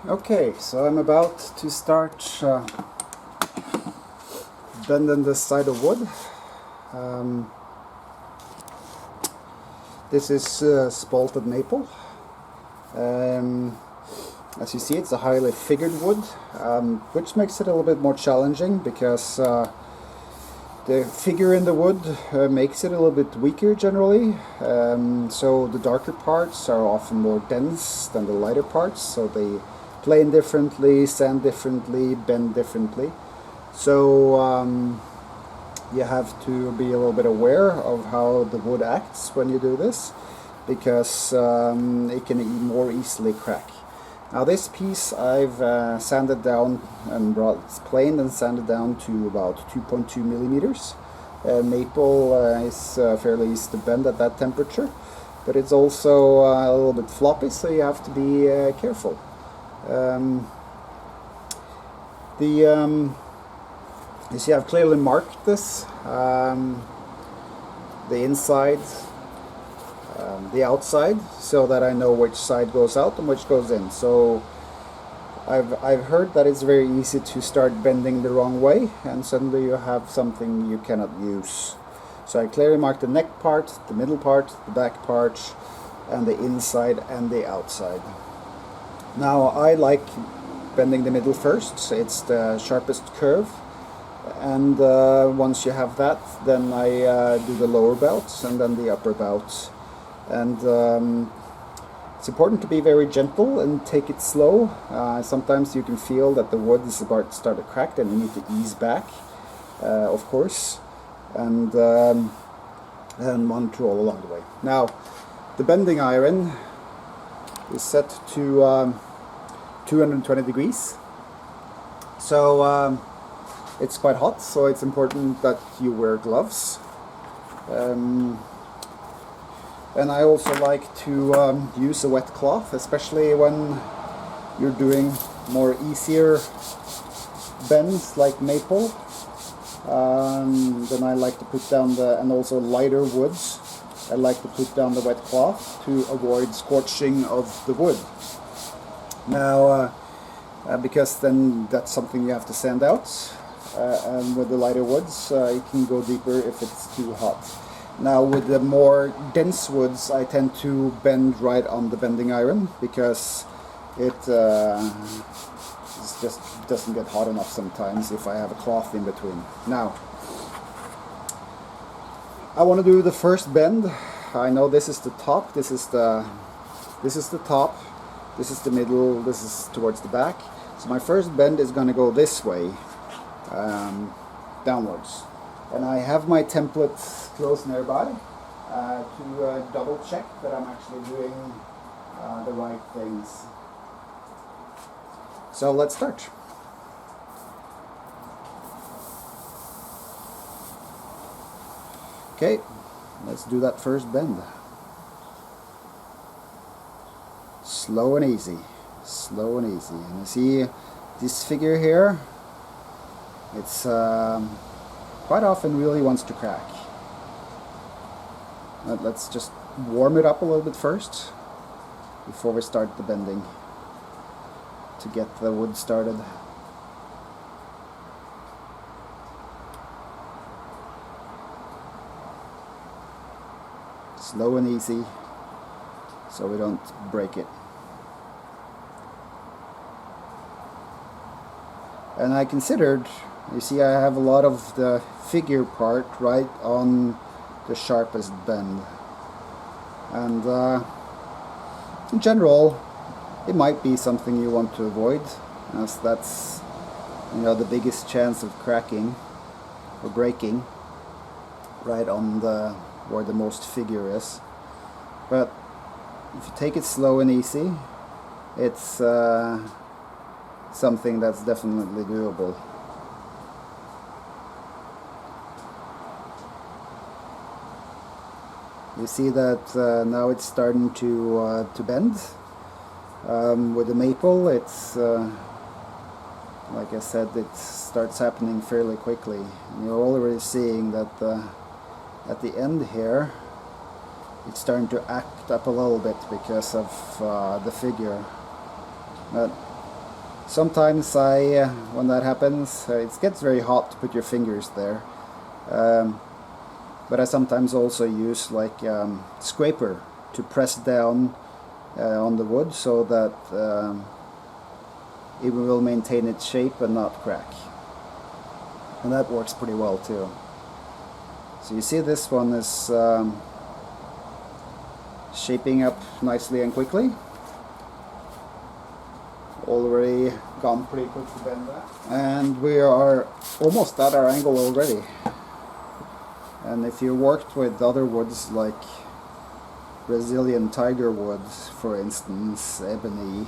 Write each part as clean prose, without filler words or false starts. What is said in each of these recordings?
Okay, so I'm about to start bending this side of wood. This is spalted maple. As you see, it's a highly figured wood, which makes it a little bit more challenging because the figure in the wood makes it a little bit weaker generally. So the darker parts are often more dense than the lighter parts, so they plane differently, sand differently, bend differently. So you have to be a little bit aware of how the wood acts when you do this, because it can more easily crack. Now this piece I've sanded down and brought it planed and sanded down to about 2.2 millimeters. Maple is fairly easy to bend at that temperature, but it's also a little bit floppy, so you have to be careful. You see, I've clearly marked this, the inside, the outside, so that I know which side goes out and which goes in. So I've heard that it's very easy to start bending the wrong way, and suddenly you have something you cannot use. So I clearly marked the neck part, the middle part, the back part, and the inside and the outside. Now I like bending the middle first. It's the sharpest curve, and once you have that, then I do the lower bouts and then the upper bouts. And it's important to be very gentle and take it slow. Sometimes you can feel that the wood is about to start to crack, and you need to ease back, of course, and monitor all along the way. Now the bending iron is set to 220 degrees, so it's quite hot, so it's important that you wear gloves. And I also like to use a wet cloth, especially when you're doing more easier bends like maple. Then I like to put down and also lighter woods, I like to put down the wet cloth to avoid scorching of the wood. Now, because then that's something you have to sand out, and with the lighter woods, it can go deeper if it's too hot. Now with the more dense woods, I tend to bend right on the bending iron, because it just doesn't get hot enough sometimes if I have a cloth in between. Now, I want to do the first bend. I know this is the top, this is the top, this is the middle, this is towards the back. So my first bend is going to go this way, downwards. And I have my template close nearby to double check that I'm actually doing the right things. So let's start. Okay, let's do that first bend. Slow and easy, slow and easy. And you see this figure here, it's quite often really wants to crack. Let's just warm it up a little bit first before we start the bending, to get the wood started. Slow and easy, so we don't break it. And I considered, you see, I have a lot of the figure part right on the sharpest bend, and in general it might be something you want to avoid, as that's, you know, the biggest chance of cracking or breaking right on where the most figure is. But if you take it slow and easy, it's something that's definitely doable. You see that now it's starting to bend. With the maple, it's like I said, it starts happening fairly quickly. And you're already seeing that at the end here, it's starting to act up a little bit because of the figure. But Sometimes when that happens, it gets very hot to put your fingers there. But I sometimes also use like scraper to press down on the wood so that it will maintain its shape and not crack. And that works pretty well too. So you see this one is shaping up nicely and quickly. Already gone pretty quick to bend that. And we are almost at our angle already. And if you worked with other woods like Brazilian tiger wood, for instance, ebony,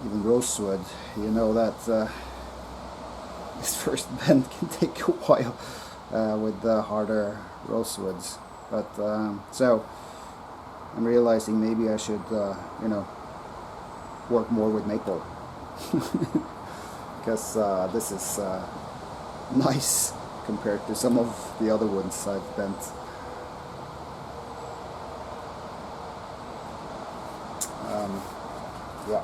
even rosewood, you know that this first bend can take a while with the harder rosewoods. But so I'm realizing maybe I should, you know, work more with maple because this is nice compared to some of the other ones I've bent. Yeah.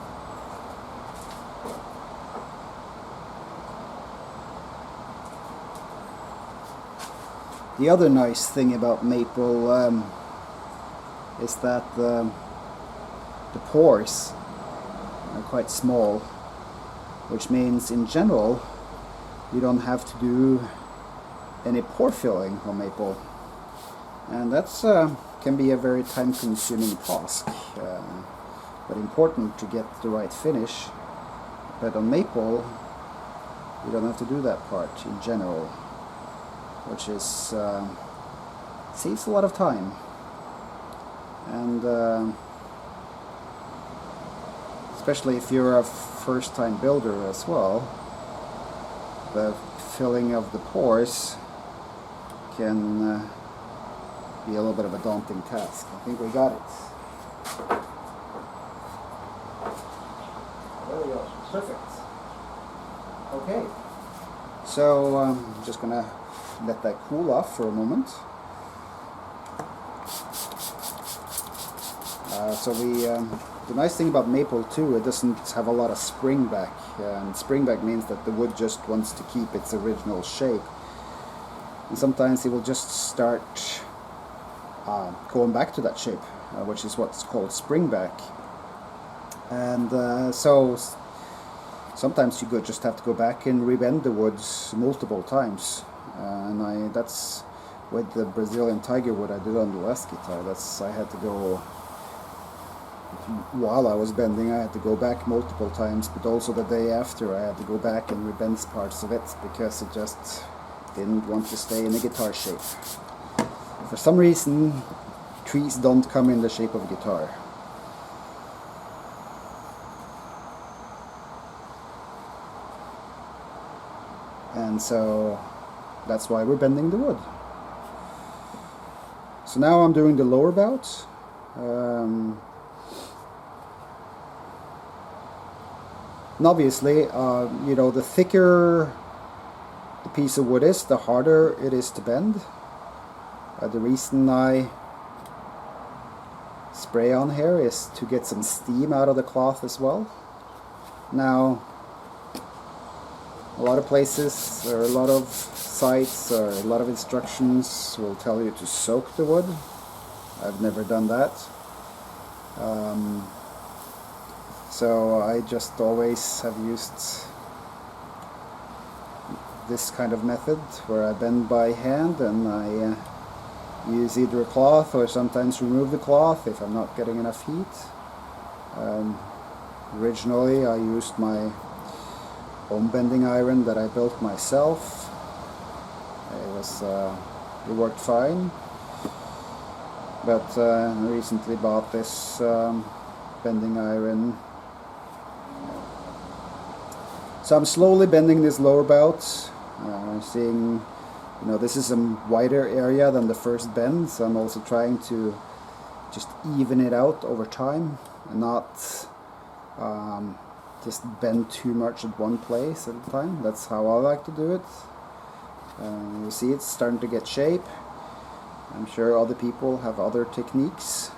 The other nice thing about maple is that the pores are quite small, which means in general you don't have to do any pore filling on maple, and that's can be a very time-consuming task, but important to get the right finish. But on maple you don't have to do that part in general, which is saves a lot of time. And especially if you're a first-time builder as well, the filling of the pores can be a little bit of a daunting task. I think we got it. There we go. Perfect. Okay. So I'm just gonna let that cool off for a moment. So the nice thing about maple too, it doesn't have a lot of springback, and springback means that the wood just wants to keep its original shape, and sometimes it will just start going back to that shape, which is what's called springback. And so sometimes you just have to go back and rebend the woods multiple times, and that's with the Brazilian tiger wood I did on the last guitar. I had to go, while I was bending, I had to go back multiple times, but also the day after I had to go back and rebend parts of it because it just didn't want to stay in the guitar shape. For some reason, trees don't come in the shape of a guitar. And so that's why we're bending the wood. So now I'm doing the lower bouts. And obviously, you know, the thicker the piece of wood is, the harder it is to bend. The reason I spray on here is to get some steam out of the cloth as well. Now, a lot of places, or a lot of sites, or a lot of instructions will tell you to soak the wood. I've never done that. So I just always have used this kind of method where I bend by hand, and I use either a cloth or sometimes remove the cloth if I'm not getting enough heat. Originally I used my own bending iron that I built myself. It worked fine, but I recently bought this bending iron. So I'm slowly bending this lower bout, seeing, you know, this is a wider area than the first bend, so I'm also trying to just even it out over time and not just bend too much at one place at a time. That's how I like to do it. You see it's starting to get shape. I'm sure other people have other techniques.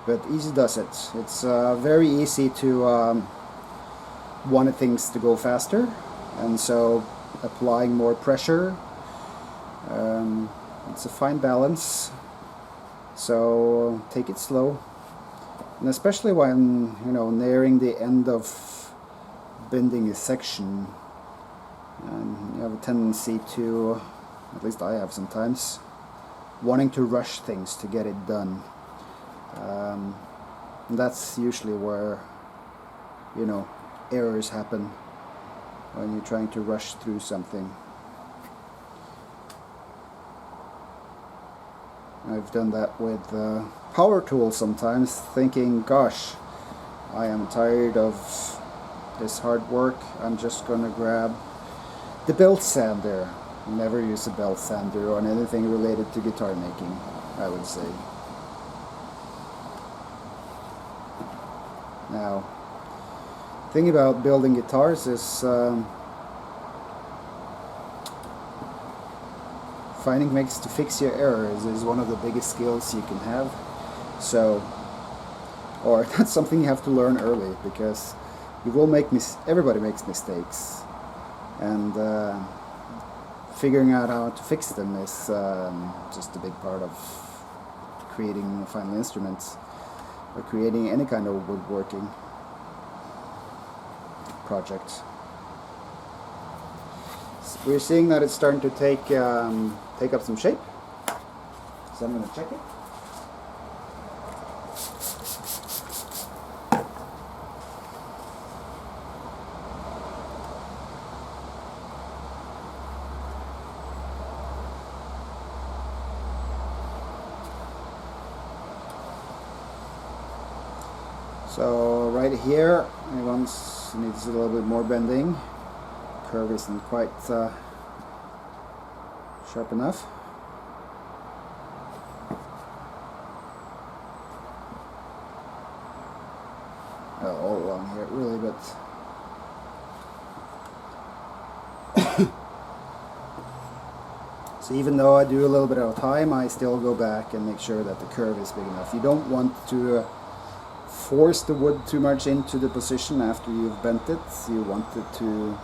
but easy does it. It's very easy to want things to go faster, and so applying more pressure, it's a fine balance, so take it slow. And especially when, you know, nearing the end of bending a section, you have a tendency to, at least I have sometimes, wanting to rush things to get it done. And that's usually where, you know, errors happen, when you're trying to rush through something. I've done that with power tools sometimes, thinking, gosh, I am tired of this hard work, I'm just gonna grab the belt sander. Never use a belt sander on anything related to guitar making, I would say. Now, the thing about building guitars is finding ways to fix your errors is one of the biggest skills you can have. So, or that's something you have to learn early, because you will make everybody makes mistakes, and figuring out how to fix them is just a big part of creating final instruments, or creating any kind of woodworking project. So we're seeing that it's starting to take up some shape, so I'm going to check it. So right here, it needs a little bit more bending. Curve isn't quite sharp enough. All along here, really, but so even though I do a little bit at a time, I still go back and make sure that the curve is big enough. You don't want to force the wood too much into the position after you've bent it. You want it to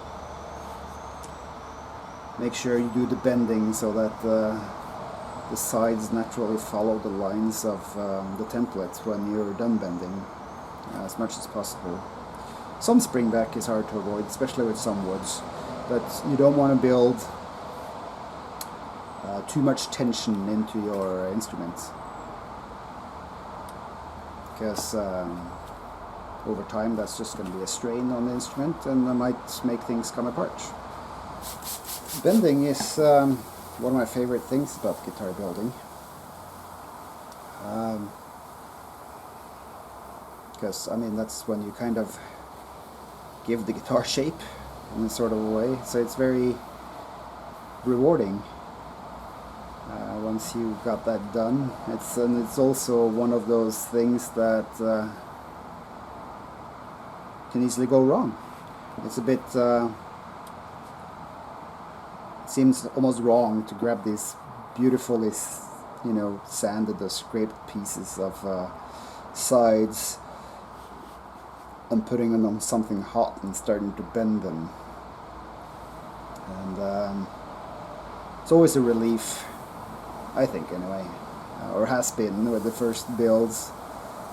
make sure you do the bending so that the sides naturally follow the lines of the template when you're done bending, as much as possible. Some springback is hard to avoid, especially with some woods, but you don't want to build too much tension into your instruments, because over time that's just going to be a strain on the instrument, and that might make things come apart. Bending is one of my favorite things about guitar building, because I mean that's when you kind of give the guitar shape in a sort of a way, so it's very rewarding once you got that done. It's also one of those things that can easily go wrong. It's a bit seems almost wrong to grab these beautifully, you know, sanded or scraped pieces of sides and putting them on something hot and starting to bend them. And it's always a relief, I think anyway, or has been with the first builds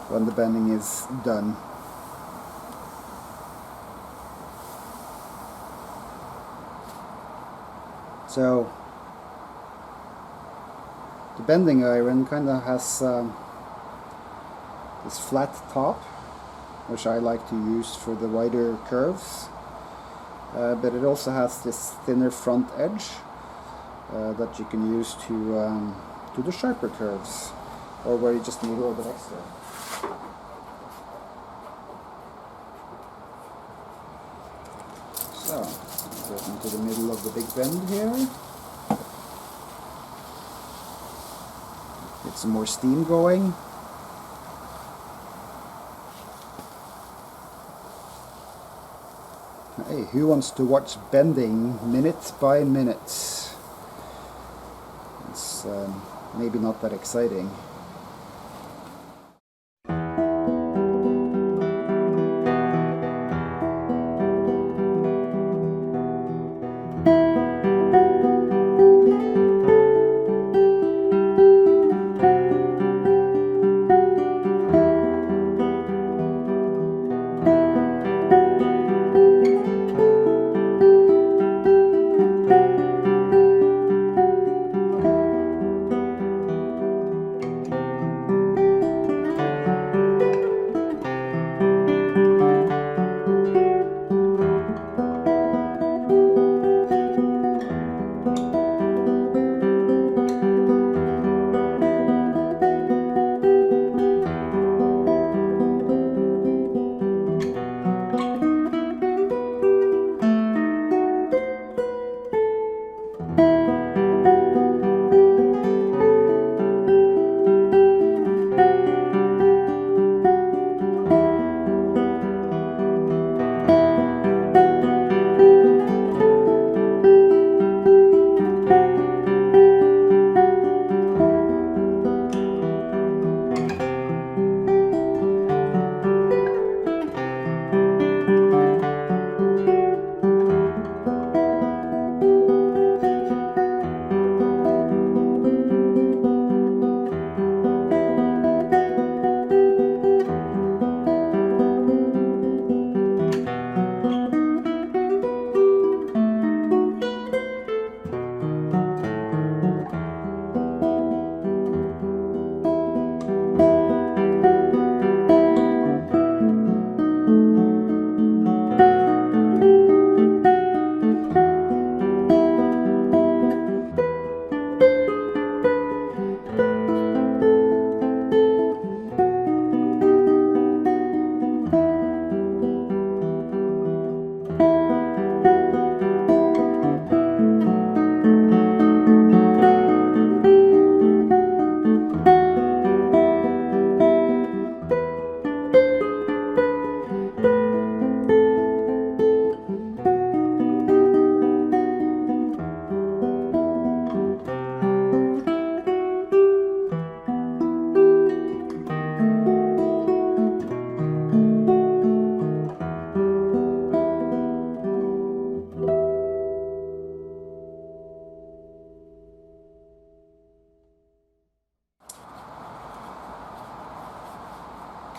when the bending is done. So the bending iron kind of has this flat top, which I like to use for the wider curves, but it also has this thinner front edge that you can use to the sharper curves, or where you just need a little bit extra. So, get into the middle of the big bend here. Get some more steam going. Hey, who wants to watch bending minute by minute? It's maybe not that exciting.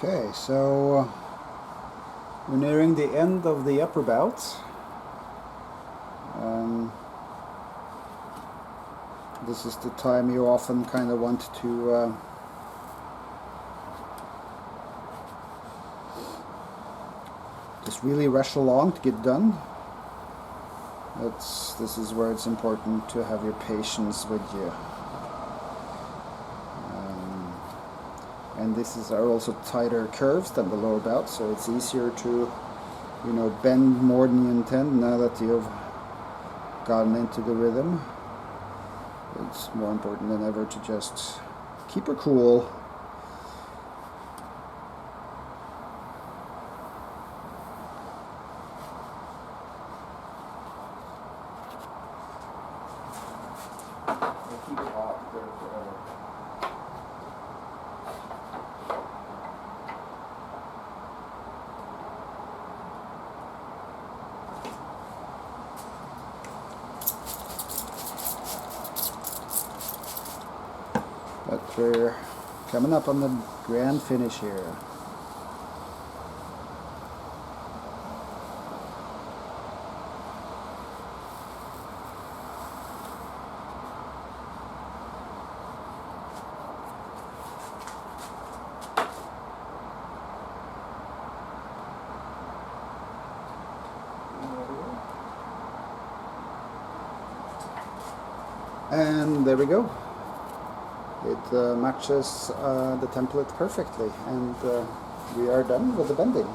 Okay, so we're nearing the end of the upper bout. This is the time you often kind of want to just really rush along to get done. This is where it's important to have your patience with you. And this are also tighter curves than the lower bout, so it's easier to, bend more than you intend now that you've gotten into the rhythm. It's more important than ever to just keep her cool. Keep it hot there forever. But we're coming up on the grand finish here. And there we go. It matches the template perfectly, and we are done with the bending.